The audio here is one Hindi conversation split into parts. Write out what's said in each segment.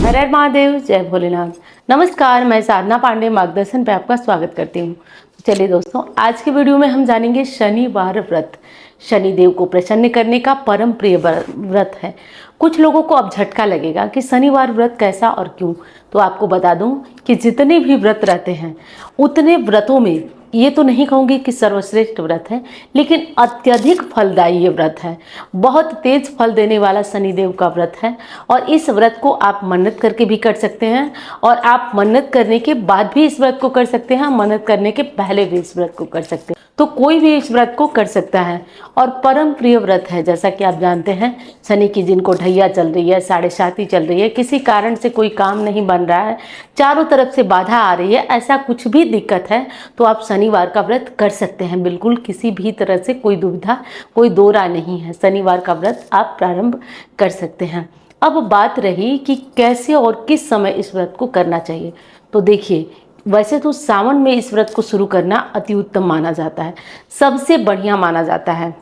हर हर महादेव, जय भोलेनाथ। नमस्कार, मैं साधना पांडे मार्गदर्शन पे आपका स्वागत करती हूँ। चलिए दोस्तों, आज की वीडियो में हम जानेंगे शनिवार व्रत। शनिदेव को प्रसन्न करने का परम प्रिय व्रत है। कुछ लोगों को अब झटका लगेगा कि शनिवार व्रत कैसा और क्यों। तो आपको बता दूं कि जितने भी व्रत रहते हैं उतने व्रतों में ये तो नहीं कहूँगी कि सर्वश्रेष्ठ व्रत है, लेकिन अत्यधिक फलदायी ये व्रत है। बहुत तेज फल देने वाला शनिदेव का व्रत है और इस व्रत को आप मन्नत करके भी कर सकते हैं और आप मन्नत करने के बाद भी इस व्रत को कर सकते हैं, मन्नत करने के पहले भी इस व्रत को कर सकते हैं। तो कोई भी इस व्रत को कर सकता है और परम प्रिय व्रत है। जैसा कि आप जानते हैं, शनि की जिनको ढैया चल रही है, साढ़े साती चल रही है, किसी कारण से कोई काम नहीं बन रहा है, चारों तरफ से बाधा आ रही है, ऐसा कुछ भी दिक्कत है तो आप शनिवार का व्रत कर सकते हैं। बिल्कुल किसी भी तरह से कोई दुविधा, कोई दो राय नहीं है। शनिवार का व्रत आप प्रारंभ कर सकते हैं। अब बात रही कि कैसे और किस समय इस व्रत को करना चाहिए। तो देखिए, वैसे तो सावन में इस व्रत को शुरू करना अति उत्तम माना जाता है, सबसे बढ़िया माना जाता है।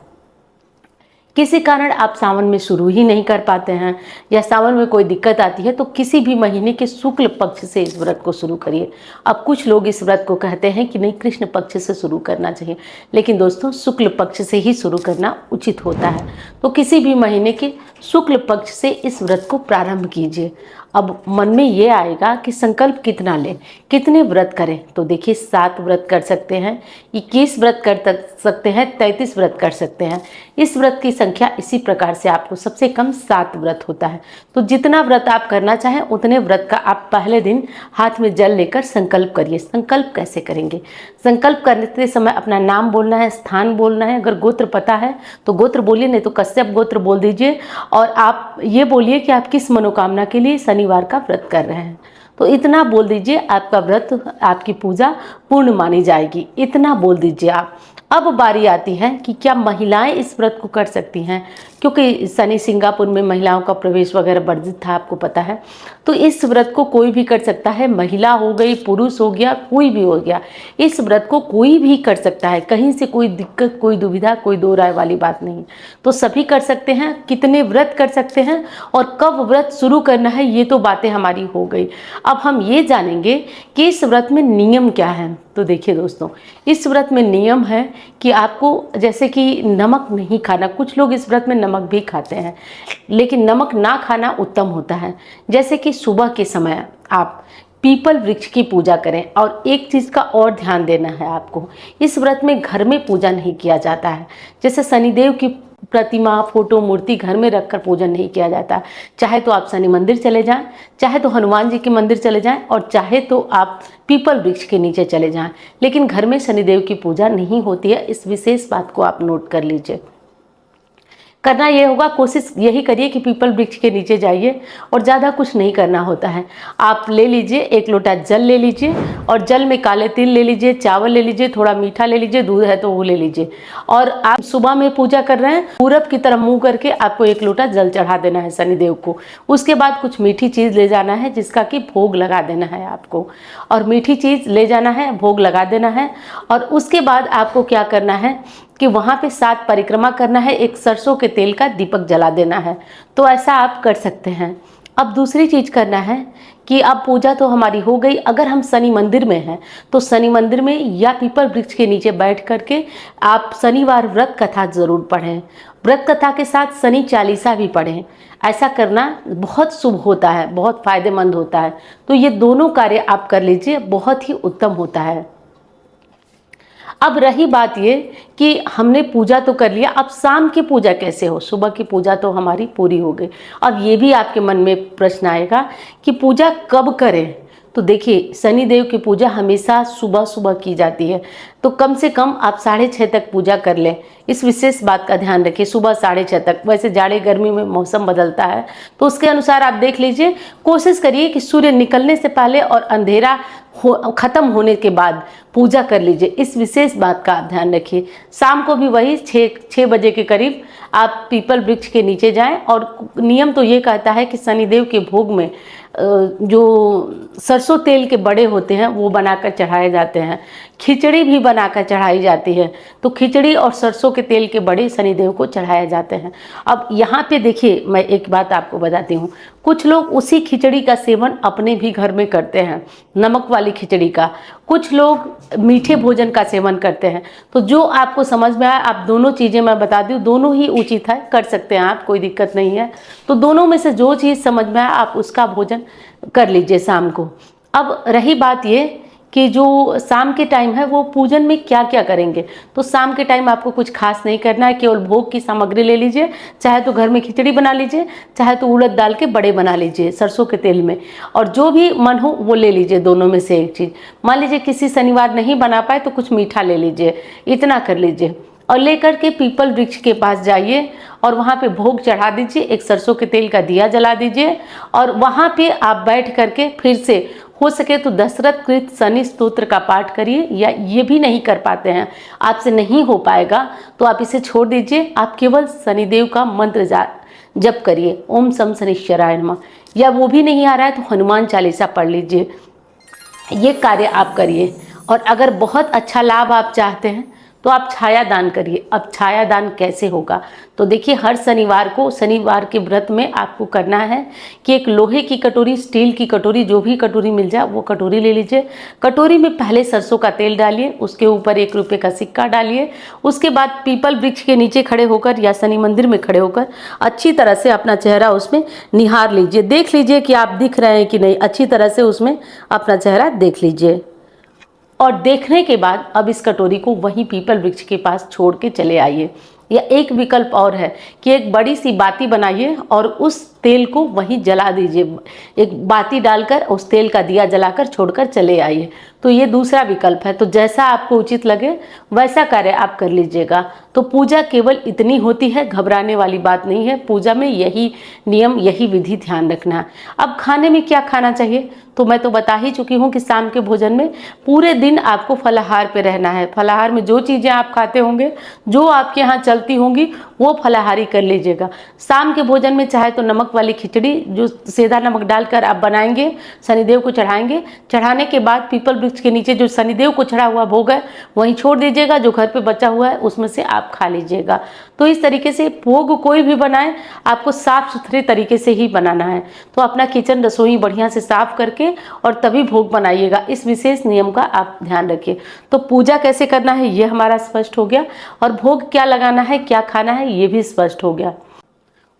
किसी कारण आप सावन में शुरू ही नहीं कर पाते हैं या सावन में कोई दिक्कत आती है तो किसी भी महीने के शुक्ल पक्ष से इस व्रत को शुरू करिए। अब कुछ लोग इस व्रत को कहते हैं कि नहीं, कृष्ण पक्ष से शुरू करना चाहिए, लेकिन दोस्तों शुक्ल पक्ष से ही शुरू करना उचित होता है। तो किसी भी महीने के शुक्ल पक्ष से इस व्रत को प्रारंभ कीजिए। अब मन में ये आएगा कि संकल्प कितना लें, कितने व्रत करें। तो देखिए, 7 व्रत कर सकते हैं, 21 व्रत कर सकते हैं, 33 व्रत कर सकते हैं। इस व्रत की संख्या इसी प्रकार से आपको सबसे कम 7 व्रत होता है। तो जितना व्रत आप करना चाहें उतने व्रत का आप पहले दिन हाथ में जल लेकर संकल्प करिए। संकल्प कैसे करेंगे? संकल्प करते समय अपना नाम बोलना है, स्थान बोलना है। अगर गोत्र पता है तो गोत्र बोलिए, नहीं तो कश्यप गोत्र बोल दीजिए और आप ये बोलिए कि आप किस मनोकामना के लिए शनिवार का व्रत कर रहे हैं। तो इतना बोल दीजिए, आपका व्रत, आपकी पूजा पूर्ण मानी जाएगी। इतना बोल दीजिए आप। अब बारी आती है कि क्या महिलाएं इस व्रत को कर सकती हैं, क्योंकि शनि सिंगापुर में महिलाओं का प्रवेश वगैरह वर्जित था, आपको पता है। तो इस व्रत को कोई भी कर सकता है, महिला हो गई, पुरुष हो गया, कोई भी हो गया। इस व्रत को कोई भी कर सकता है, कहीं से कोई दिक्कत, कोई दुविधा, कोई दो राय वाली बात नहीं। तो सभी कर सकते हैं। कितने व्रत कर सकते हैं और कब व्रत शुरू करना है, ये तो बातें हमारी हो गई। अब हम ये जानेंगे कि इस व्रत में नियम क्या है। तो देखिए दोस्तों, इस व्रत में नियम है कि आपको जैसे कि नमक नहीं खाना। कुछ लोग इस व्रत में नमक भी खाते हैं, लेकिन नमक ना खाना उत्तम होता है। जैसे कि सुबह के समय आप पीपल वृक्ष की पूजा करें। और एक चीज़ का और ध्यान देना है आपको, इस व्रत में घर में पूजा नहीं किया जाता है। जैसे शनिदेव की प्रतिमा, फोटो, मूर्ति घर में रखकर पूजन नहीं किया जाता। चाहे तो आप शनि मंदिर चले जाएं, चाहे तो हनुमान जी के मंदिर चले जाएं और चाहे तो आप पीपल वृक्ष के नीचे चले जाएं, लेकिन घर में शनिदेव की पूजा नहीं होती है। इस विशेष बात को आप नोट कर लीजिए। करना ये होगा, कोशिश यही करिए कि पीपल वृक्ष के नीचे जाइए और ज़्यादा कुछ नहीं करना होता है। आप ले लीजिए, 1 लोटा जल ले लीजिए और जल में काले तिल ले लीजिए, चावल ले लीजिए, थोड़ा मीठा ले लीजिए, दूध है तो वो ले लीजिए। और आप सुबह में पूजा कर रहे हैं, पूरब की तरफ मुँह करके आपको 1 लोटा जल चढ़ा देना है शनिदेव को। उसके बाद कुछ मीठी चीज़ ले जाना है जिसका कि भोग लगा देना है आपको, और मीठी चीज़ ले जाना है, भोग लगा देना है। और उसके बाद आपको क्या करना है कि वहाँ पे 7 परिक्रमा करना है, एक सरसों के तेल का दीपक जला देना है। तो ऐसा आप कर सकते हैं। अब दूसरी चीज़ करना है कि अब पूजा तो हमारी हो गई। अगर हम शनि मंदिर में हैं तो शनि मंदिर में या पीपल वृक्ष के नीचे बैठ करके आप शनिवार व्रत कथा ज़रूर पढ़ें। व्रत कथा के साथ शनि चालीसा भी पढ़ें। ऐसा करना बहुत शुभ होता है, बहुत फायदेमंद होता है। तो ये दोनों कार्य आप कर लीजिए, बहुत ही उत्तम होता है। अब रही बात ये कि हमने पूजा तो कर लिया, अब शाम की पूजा कैसे हो। सुबह की पूजा तो हमारी पूरी हो गई। अब ये भी आपके मन में प्रश्न आएगा कि पूजा कब करें। तो देखिए, शनिदेव की पूजा हमेशा सुबह सुबह की जाती है, तो कम से कम आप 6:30 तक पूजा कर लें। इस विशेष बात का ध्यान रखिए, सुबह 6:30 तक। वैसे जाड़े गर्मी में मौसम बदलता है तो उसके अनुसार आप देख लीजिए। कोशिश करिए कि सूर्य निकलने से पहले और अंधेरा ख़त्म होने के बाद पूजा कर लीजिए। इस विशेष बात का आप ध्यान रखिए। शाम को भी वही 6 बजे के करीब आप पीपल वृक्ष के नीचे जाएं। और नियम तो ये कहता है कि शनिदेव के भोग में जो सरसों तेल के बड़े होते हैं वो बनाकर चढ़ाए जाते हैं, खिचड़ी भी बनाकर चढ़ाई जाती है। तो खिचड़ी और सरसों के तेल के बड़े शनिदेव को चढ़ाए जाते हैं। अब यहाँ पे देखिए, मैं एक बात आपको बताती हूँ, कुछ लोग उसी खिचड़ी का सेवन अपने भी घर में करते हैं, नमक वाली खिचड़ी का। कुछ लोग मीठे भोजन का सेवन करते हैं। तो जो आपको समझ में आए, आप दोनों चीज़ें मैं बता दूँ, दोनों ही उचित है, कर सकते हैं आप, कोई दिक्कत नहीं है। तो दोनों में से जो चीज़ समझ में आए आप उसका भोजन कर लीजिए शाम को। अब रही बात ये कि जो शाम के टाइम है वो पूजन में क्या क्या करेंगे। तो शाम के टाइम आपको कुछ खास नहीं करना है, केवल भोग की सामग्री ले लीजिए। चाहे तो घर में खिचड़ी बना लीजिए, चाहे तो उड़द दाल के बड़े बना लीजिए सरसों के तेल में, और जो भी मन हो वो ले लीजिए, दोनों में से एक चीज़। मान लीजिए किसी शनिवार नहीं बना पाए तो कुछ मीठा ले लीजिए, इतना कर लीजिए। और लेकर के पीपल वृक्ष के पास जाइए और वहाँ पे भोग चढ़ा दीजिए, एक सरसों के तेल का दिया जला दीजिए। और वहाँ पे आप बैठ करके फिर से हो सके तो दशरथ कृत शनि स्तोत्र का पाठ करिए, या ये भी नहीं कर पाते हैं, आपसे नहीं हो पाएगा तो आप इसे छोड़ दीजिए। आप केवल शनिदेव का मंत्र जप करिए, ओम शम शनिश्चराय नमः, या वो भी नहीं आ रहा है तो हनुमान चालीसा पढ़ लीजिए। ये कार्य आप करिए। और अगर बहुत अच्छा लाभ आप चाहते हैं तो आप छाया दान करिए। अब छाया दान कैसे होगा, तो देखिए, हर शनिवार को, शनिवार के व्रत में आपको करना है कि एक लोहे की कटोरी, स्टील की कटोरी, जो भी कटोरी मिल जाए वो कटोरी ले लीजिए। कटोरी में पहले सरसों का तेल डालिए, उसके ऊपर 1 रुपये का सिक्का डालिए। उसके बाद पीपल वृक्ष के नीचे खड़े होकर या शनि मंदिर में खड़े होकर अच्छी तरह से अपना चेहरा उसमें निहार लीजिए, देख लीजिए कि आप दिख रहे हैं कि नहीं, अच्छी तरह से उसमें अपना चेहरा देख लीजिए। और देखने के बाद अब इस कटोरी को वहीं पीपल वृक्ष के पास छोड़ के चले आइए। या एक विकल्प और है कि एक बड़ी सी बाती बनाइए और उस तेल को वहीं जला दीजिए, एक बाती डालकर उस तेल का दिया जलाकर छोड़कर चले आइए। तो ये दूसरा विकल्प है। तो जैसा आपको उचित लगे वैसा कार्य आप कर लीजिएगा। तो पूजा केवल इतनी होती है, घबराने वाली बात नहीं है। पूजा में यही नियम, यही विधि ध्यान रखना है। अब खाने में क्या खाना चाहिए, तो मैं तो बता ही चुकी हूँ कि शाम के भोजन में पूरे दिन आपको फलाहार पे रहना है। फलाहार में जो चीज़ें आप खाते होंगे, जो आपके यहाँ चलती होंगी, वो फलाहारी कर लीजिएगा। शाम के भोजन में चाहे तो नमक वाली खिचड़ी, जो सेंधा नमक डालकर आप बनाएंगे, शनिदेव को चढ़ाएंगे। चढ़ाने के बाद पीपल वृक्ष के नीचे जो शनिदेव को चढ़ा हुआ भोग है वहीं छोड़ दीजिएगा, जो घर पे बचा हुआ है उसमें से आप खा लीजिएगा। तो इस तरीके से भोग कोई भी बनाए, आपको साफ सुथरे तरीके से ही बनाना है। तो अपना किचन, रसोई बढ़िया से साफ करके और तभी भोग बनाइएगा। इस विशेष नियम का आप ध्यान रखिए। तो पूजा कैसे करना है ये हमारा स्पष्ट हो गया, और भोग क्या लगाना है, क्या खाना है, ये भी स्पष्ट हो गया।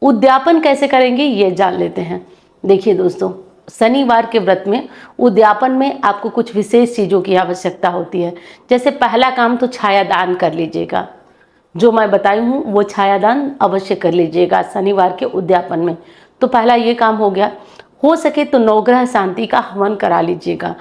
उद्यापन कैसे करेंगे ये जान लेते हैं। देखिए दोस्तों, शनिवार के व्रत में उद्यापन में आपको कुछ विशेष चीज़ों की आवश्यकता होती है। जैसे पहला काम तो छाया दान कर लीजिएगा, जो मैं बताई हूँ वो छाया दान अवश्य कर लीजिएगा शनिवार के उद्यापन में। तो पहला ये काम हो गया। हो सके तो नवग्रह शांति का हवन करा लीजिएगा।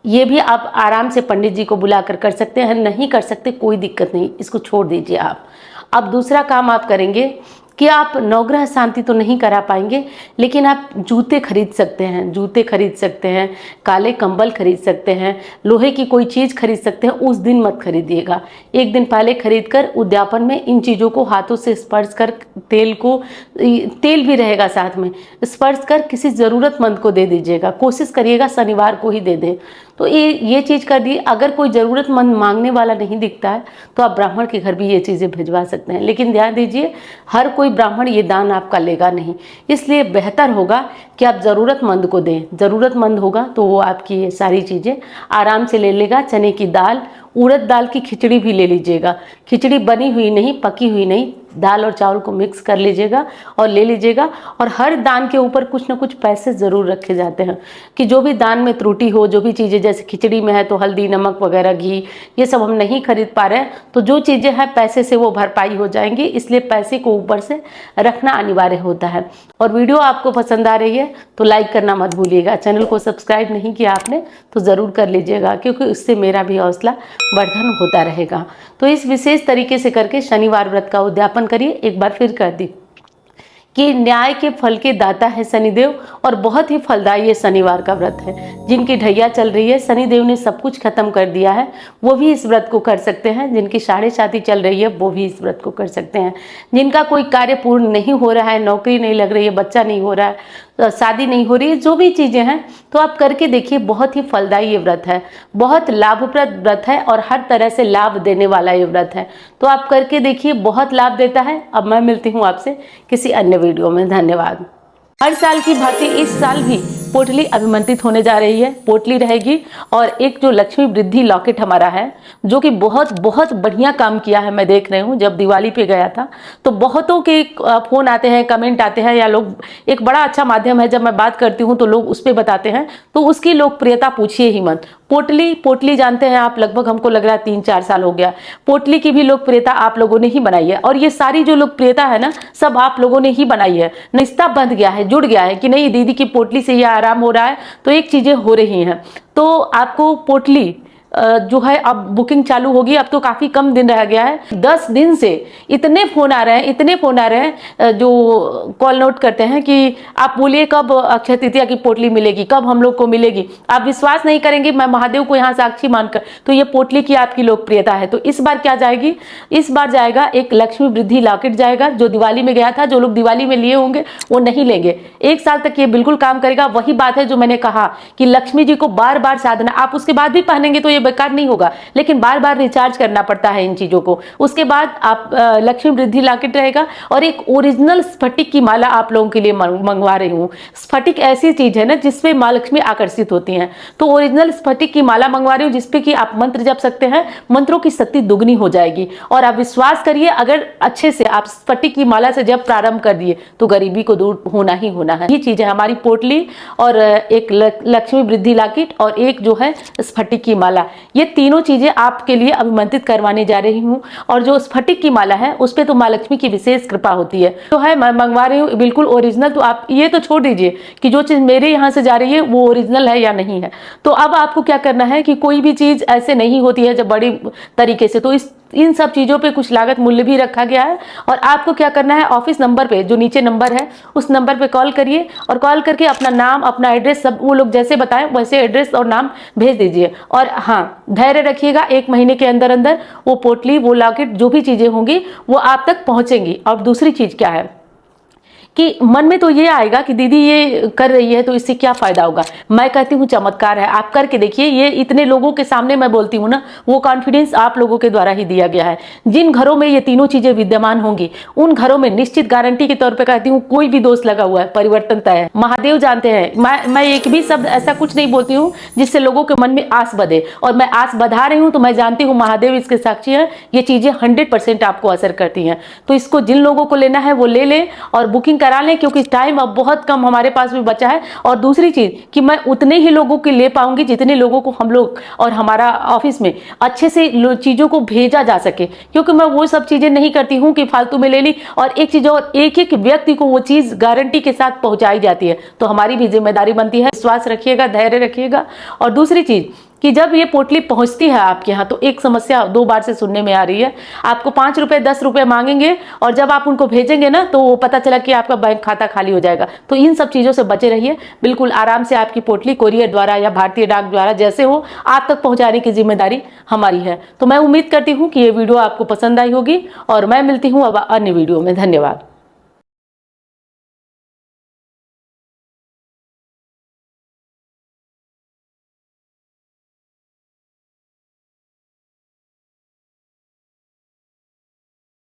ये भी आप आराम से पंडित जी को बुलाकर कर सकते हैं, नहीं कर सकते कोई दिक्कत नहीं, इसको छोड़ दीजिए आप। अब दूसरा काम आप करेंगे कि आप नवग्रह शांति तो नहीं करा पाएंगे, लेकिन आप जूते खरीद सकते हैं, जूते खरीद सकते हैं, काले कंबल खरीद सकते हैं, लोहे की कोई चीज़ खरीद सकते हैं। उस दिन मत खरीदिएगा, एक दिन पहले खरीद कर उद्यापन में इन चीज़ों को हाथों से स्पर्श कर, तेल भी रहेगा साथ में, स्पर्श कर किसी ज़रूरतमंद को दे दीजिएगा। कोशिश करिएगा शनिवार को ही दे दें। तो ये चीज़ कर दी। अगर कोई ज़रूरतमंद मांगने वाला नहीं दिखता है तो आप ब्राह्मण के घर भी ये चीज़ें भिजवा सकते हैं। लेकिन ध्यान दीजिए, हर कोई ब्राह्मण ये दान आपका लेगा नहीं, इसलिए बेहतर होगा कि आप ज़रूरतमंद को दें। ज़रूरतमंद होगा तो वो आपकी ये सारी चीज़ें आराम से ले लेगा। चने की दाल, उड़द दाल की खिचड़ी भी ले लीजिएगा। खिचड़ी बनी हुई नहीं, पकी हुई नहीं, दाल और चावल को मिक्स कर लीजिएगा और ले लीजिएगा। और हर दान के ऊपर कुछ ना कुछ पैसे ज़रूर रखे जाते हैं कि जो भी दान में त्रुटि हो, जो भी चीज़ें, जैसे खिचड़ी में है तो हल्दी, नमक वगैरह, घी, ये सब हम नहीं खरीद पा रहे हैं, तो जो चीज़ें हैं पैसे से वो भरपाई हो जाएंगी। इसलिए पैसे को ऊपर से रखना अनिवार्य होता है। और वीडियो आपको पसंद आ रही है तो लाइक करना मत भूलिएगा। चैनल को सब्सक्राइब नहीं किया आपने तो ज़रूर कर लीजिएगा, क्योंकि उससे मेरा भी हौसला वर्धन होता रहेगा। तो इस विशेष तरीके से करके शनिवार व्रत का उद्यापन करिए। एक बार फिर कर दी, कि न्याय के फल के दाता है शनिदेव और बहुत ही फलदायी ये शनिवार का व्रत है। जिनकी ढैया चल रही है, शनिदेव ने सब कुछ खत्म कर दिया है, वो भी इस व्रत को कर सकते हैं। जिनकी साढ़े साथी चल रही है वो भी इस व्रत को कर सकते हैं। जिनका कोई कार्य पूर्ण नहीं हो रहा है, नौकरी नहीं लग रही है, बच्चा नहीं हो रहा है, शादी नहीं हो रही है, जो भी चीज़ें हैं, तो आप करके देखिए। बहुत ही फलदायी ये व्रत है, बहुत लाभप्रद व्रत है और हर तरह से लाभ देने वाला ये व्रत है। तो आप करके देखिए, बहुत लाभ देता है। अब मैं मिलती हूँ आपसे किसी अन्य वीडियो में। धन्यवाद। हर साल की भांति इस साल भी पोटली अभिमंत्रित होने जा रही है। पोटली रहेगी और एक जो लक्ष्मी वृद्धि लॉकेट हमारा है, जो कि बहुत बहुत बढ़िया काम किया है। मैं देख रही हूँ, जब दिवाली पे गया था तो बहुतों के फ़ोन आते हैं, कमेंट आते हैं, या लोग, एक बड़ा अच्छा माध्यम है, जब मैं बात करती हूँ तो लोग उस पर बताते हैं, तो उसकी लोकप्रियता पूछिए ही मत। पोटली जानते हैं आप, लगभग हमको लग रहा है 3-4 साल हो गया। पोटली की भी लोकप्रियता आप लोगों ने ही बनाई है, और ये सारी जो लोकप्रियता है ना, सब आप लोगों ने ही बनाई है। रिश्ता बंध गया है, जुड़ गया है कि नहीं, दीदी की पोटली से ये आराम हो रहा है, तो एक चीजें हो रही हैं। तो आपको पोटली जो है अब बुकिंग चालू होगी। अब तो काफ़ी कम दिन रह गया है। 10 दिन से इतने फ़ोन आ रहे हैं, इतने फ़ोन आ रहे हैं, जो कॉल नोट करते हैं कि आप बोलिए कब अक्षय तृतीया की पोटली मिलेगी, कब हम लोग को मिलेगी। आप विश्वास नहीं करेंगे, मैं महादेव को यहाँ साक्षी मानकर, तो ये पोटली की आपकी लोकप्रियता है। तो इस बार क्या जाएगी, इस बार जाएगा एक लक्ष्मी वृद्धि लॉकेट जाएगा, जो दिवाली में गया था। जो लोग दिवाली में लिए होंगे वो नहीं लेंगे। 1 साल तक ये बिल्कुल काम करेगा। वही बात है जो मैंने कहा कि लक्ष्मी जी को बार बार साधना, आप उसके बाद भी पहनेंगे तो ये बेकार नहीं होगा, लेकिन बार बार रिचार्ज करना पड़ता है इन चीजों को। उसके बाद आप लक्ष्मी वृद्धि लॉकेट रहेगा और एक ओरिजिनल स्फटिक की माला आप लोगों के लिए मंगवा रही हूँ। स्फटिक ऐसी चीज है ना जिसपे माँ लक्ष्मी आकर्षित होती हैं, तो ओरिजिनल स्फटिक की माला मंगवा रही हूँ, जिसपे कि आप मंत्र जप सकते हैं। मंत्रों की शक्ति दुगनी हो जाएगी। और आप विश्वास करिए, अगर अच्छे से आप स्फटिक की माला से जब प्रारंभ कर दिए तो गरीबी को दूर होना ही होना है। ये चीज है हमारी पोटली, और एक लक्ष्मी वृद्धि लॉकेट, और एक जो है स्फटिक की माला। ये तीनों चीजें आपके लिए अभिमंत्रित करवाने जा रही हूँ। और जो स्फटिक की माला है उस पर तो माँ लक्ष्मी की विशेष कृपा होती है, तो है मैं मंगवा रही हूँ बिल्कुल ओरिजिनल। तो आप ये तो छोड़ दीजिए कि जो चीज मेरे यहाँ से जा रही है वो ओरिजिनल है या नहीं है। तो अब आपको क्या करना है कि कोई भी चीज ऐसे नहीं होती है जब बड़ी तरीके से, तो इन सब चीज़ों पे कुछ लागत मूल्य भी रखा गया है। और आपको क्या करना है, ऑफिस नंबर पे, जो नीचे नंबर है, उस नंबर पे कॉल करिए, और कॉल करके अपना नाम, अपना एड्रेस, सब वो लोग जैसे बताएं वैसे एड्रेस और नाम भेज दीजिए। और हाँ, धैर्य रखिएगा, 1 महीने के अंदर अंदर वो पोटली, वो लॉकेट, जो भी चीज़ें होंगी वो आप तक पहुँचेंगी। और दूसरी चीज़ क्या है कि मन में तो ये आएगा कि दीदी ये कर रही है तो इससे क्या फायदा होगा। मैं कहती हूँ चमत्कार है, आप करके देखिए। ये इतने लोगों के सामने मैं बोलती हूँ ना, वो कॉन्फिडेंस आप लोगों के द्वारा ही दिया गया है। जिन घरों में ये तीनों चीजें विद्यमान होंगी, उन घरों में निश्चित गारंटी के तौर पर कहती हूँ, कोई भी दोष लगा हुआ है, परिवर्तन तय है। महादेव जानते हैं, मैं एक भी शब्द ऐसा कुछ नहीं बोलती हूँ जिससे लोगों के मन में आस बधे, और मैं आस बधा रही हूँ तो मैं जानती हूँ महादेव इसके साक्षी है। ये चीजें 100% आपको असर करती हैं। तो इसको जिन लोगों को लेना है वो ले लें और बुकिंग करा लें, क्योंकि टाइम अब बहुत कम हमारे पास भी बचा है। और दूसरी चीज कि मैं उतने ही लोगों के ले पाऊंगी जितने लोगों को हम लोग और हमारा ऑफिस में अच्छे से चीजों को भेजा जा सके, क्योंकि मैं वो सब चीजें नहीं करती हूँ कि फालतू में ले ली। और एक चीज और, एक एक व्यक्ति को वो चीज गारंटी के साथ पहुंचाई जाती है, तो हमारी भी जिम्मेदारी बनती है। विश्वास रखिएगा, धैर्य रखिएगा। और दूसरी चीज कि जब ये पोटली पहुंचती है आपके यहाँ, तो एक समस्या 2 बार से सुनने में आ रही है, आपको 5 रुपए 10 रुपए मांगेंगे, और जब आप उनको भेजेंगे ना तो वो पता चला कि आपका बैंक खाता खाली हो जाएगा। तो इन सब चीज़ों से बचे रहिए। बिल्कुल आराम से आपकी पोटली कोरियर द्वारा या भारतीय डाक द्वारा, जैसे हो, आप तक पहुँचाने की जिम्मेदारी हमारी है। तो मैं उम्मीद करती हूँ कि ये वीडियो आपको पसंद आई होगी, और मैं मिलती हूँ अब अन्य वीडियो में। धन्यवाद।